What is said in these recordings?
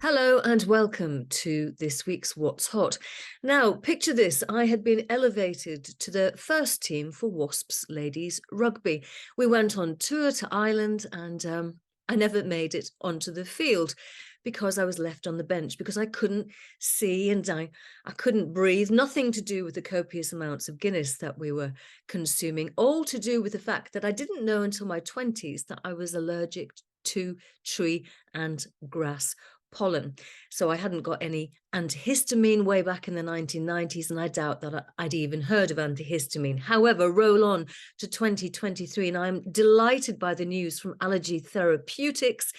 Hello and welcome to this week's What's Hot. Now, picture this. I had been elevated to the first team for Wasps Ladies Rugby. We went on tour to Ireland and I never made it onto the field because I was left on the bench because I couldn't see and I couldn't breathe. Nothing to do with the copious amounts of Guinness that we were consuming, all to do with the fact that I didn't know until my 20s that I was allergic to tree and grass pollen. So I hadn't got any antihistamine way back in the 1990s, and I doubt that I'd even heard of antihistamine. However, roll on to 2023, and I'm delighted by the news from Allergy Therapeutics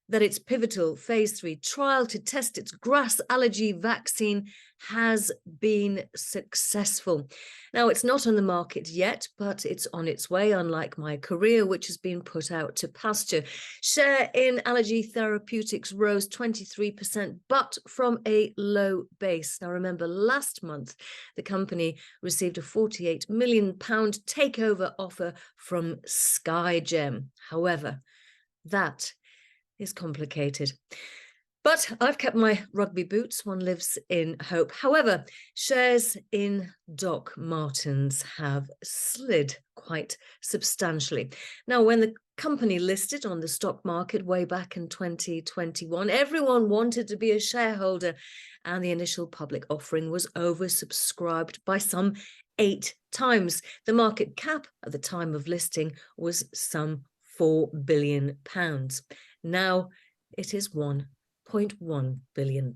that its pivotal phase 3 trial to test its grass allergy vaccine has been successful. Now, it's not on the market yet, but it's on its way, unlike my career, which has been put out to pasture. Share in Allergy Therapeutics rose 23%, but from a low base. Now, remember, last month, the company received a £48 million takeover offer from SkyGem. However, that is complicated. But I've kept my rugby boots. One lives in hope. However, shares in Doc Martens have slid quite substantially. Now, when the company listed on the stock market way back in 2021, everyone wanted to be a shareholder, and the initial public offering was oversubscribed by some 8 times. The market cap at the time of listing was some £4 billion. Now it is £1.1 billion.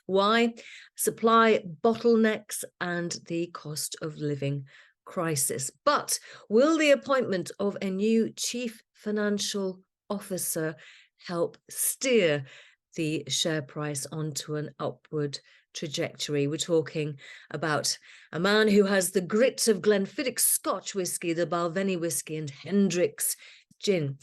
Why? Supply bottlenecks and the cost of living crisis. But will the appointment of a new chief financial officer help steer the share price onto an upward trajectory? We're talking about a man who has the grit of Glenfiddich Scotch whisky, the Balvenie whisky, and Hendrick's gin.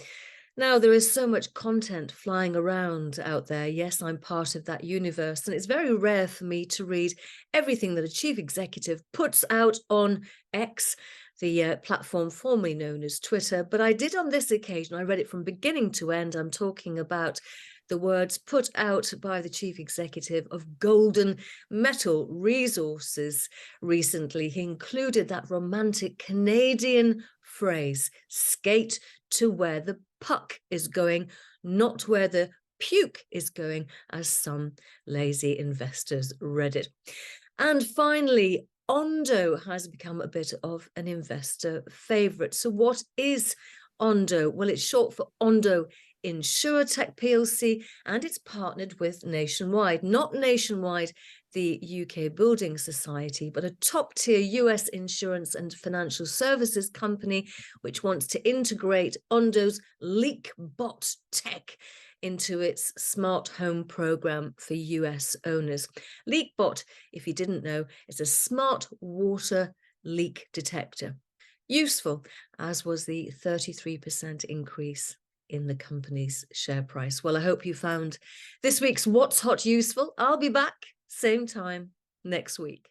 Now, there is so much content flying around out there. Yes, I'm part of that universe, and it's very rare for me to read everything that a chief executive puts out on X, the platform formerly known as Twitter. But I did on this occasion. I read it from beginning to end. I'm talking about the words put out by the chief executive of Golden Metal Resources recently. He included that romantic Canadian phrase, skate to where the puck is going, not where the puke is going, as some lazy investors read it. And finally, Ondo has become a bit of an investor favorite. So what is Ondo? Well, it's short for Ondo Insurtech PLC, and it's partnered with Nationwide, not Nationwide, the UK Building Society, but a top-tier US insurance and financial services company which wants to integrate Ondo's LeakBot tech into its smart home program for US owners. LeakBot, if you didn't know, is a smart water leak detector. Useful, as was the 33% increase in the company's share price. Well, I hope you found this week's What's Hot useful. I'll be back same time next week.